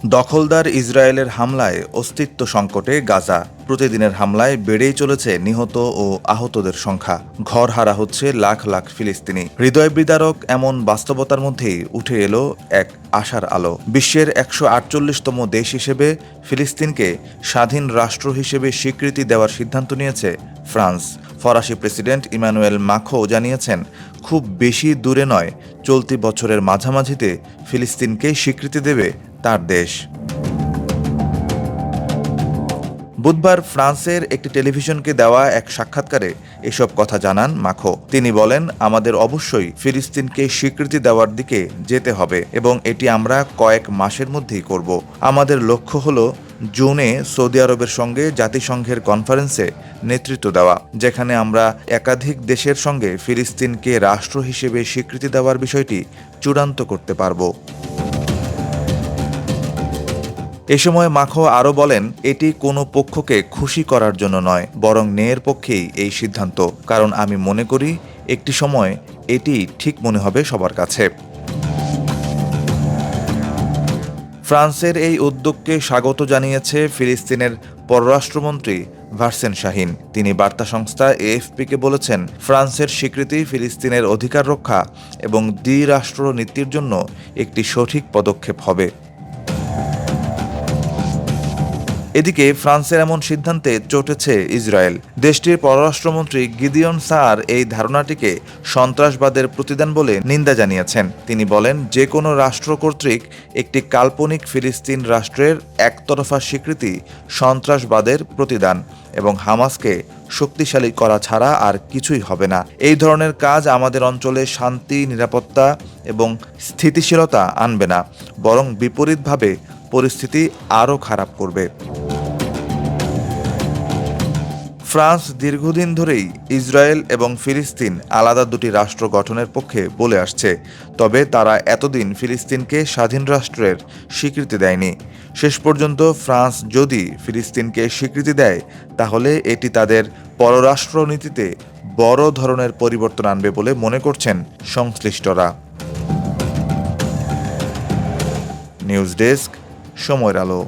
দখলদার ইসরায়েলের হামলায় অস্তিত্ব সংকটে গাজা। প্রতিদিনের হামলায় বেড়েই চলেছে নিহত ও আহতদের সংখ্যা। ঘর হারা হচ্ছে লাখ লাখ ফিলিস্তিনি। হৃদয় বিদারক এমন বাস্তবতার মধ্যেই উঠে এলো এক আশার আলো। বিশ্বের 148তম দেশ হিসেবে ফিলিস্তিনকে স্বাধীন রাষ্ট্র হিসেবে স্বীকৃতি দেওয়ার সিদ্ধান্ত নিয়েছে ফ্রান্স। ফরাসি প্রেসিডেন্ট ইমানুয়েল মাখোঁ জানিয়েছেন, খুব বেশি দূরে নয়, চলতি বছরের মাঝামাঝিতে ফিলিস্তিনকে স্বীকৃতি দেবে তার দেশ। বুধবার ফ্রান্সের একটি টেলিভিশনকে দেওয়া এক সাক্ষাৎকারে এসব কথা জানান মাখোঁ। তিনি বলেন, আমাদের অবশ্যই ফিলিস্তিনকে স্বীকৃতি দেওয়ার দিকে যেতে হবে এবং এটি আমরা কয়েক মাসের মধ্যেই করব। আমাদের লক্ষ্য হলো জুনে সৌদি আরবের সঙ্গে জাতিসংঘের কনফারেন্সে নেতৃত্ব দেওয়া, যেখানে আমরা একাধিক দেশের সঙ্গে ফিলিস্তিনকে রাষ্ট্র হিসেবে স্বীকৃতি দেওয়ার বিষয়টি চূড়ান্ত করতে পারব। এ সময় মাখোঁ আরও বলেন, এটি কোনো পক্ষকে খুশি করার জন্য নয়, বরং ন্যায়ের পক্ষেই এই সিদ্ধান্ত। কারণ আমি মনে করি একটি সময় এটি ঠিক মনে হবে সবার কাছে। ফ্রান্সের এই উদ্যোগকে স্বাগত জানিয়েছে ফিলিস্তিনের পররাষ্ট্রমন্ত্রী ভার্সেন শাহিন। তিনি বার্তা সংস্থা এএফপিকে বলেছেন, ফ্রান্সের স্বীকৃতি ফিলিস্তিনের অধিকার রক্ষা এবং দ্বিরাষ্ট্র নীতির জন্য একটি সঠিক পদক্ষেপ হবে। এদিকে ফ্রান্সের এমন সিদ্ধান্তে চটেছে ইসরায়েল। দেশটির পররাষ্ট্রমন্ত্রী গিদিয়ন সার এই ধারণাটিকে সন্ত্রাসবাদের প্রতিদান বলে নিন্দা জানিয়েছেন। তিনি বলেন, যে কোনো রাষ্ট্র কর্তৃক একটি কাল্পনিক ফিলিস্তিন রাষ্ট্রের একতরফা স্বীকৃতি সন্ত্রাসবাদের প্রতিদান এবং হামাসকে শক্তিশালী করা ছাড়া আর কিছুই হবে না। এই ধরনের কাজ আমাদের অঞ্চলে শান্তি, নিরাপত্তা এবং স্থিতিশীলতা আনবে না, বরং বিপরীতভাবে পরিস্থিতি আরও খারাপ করবে। ফ্রান্স দীর্ঘদিন ধরেই ইসরায়েল এবং ফিলিস্তিন আলাদা দুটি রাষ্ট্র গঠনের পক্ষে বলে আসছে, তবে তারা এতদিন ফিলিস্তিনকে স্বাধীন রাষ্ট্রের স্বীকৃতি দেয়নি। শেষ পর্যন্ত ফ্রান্স যদি ফিলিস্তিনকে স্বীকৃতি দেয়, তাহলে এটি তাদের পররাষ্ট্রনীতিতে বড় ধরনের পরিবর্তন আনবে বলে মনে করছেন সংশ্লিষ্টরা। নিউজ ডেস্ক, সময়ের আলো।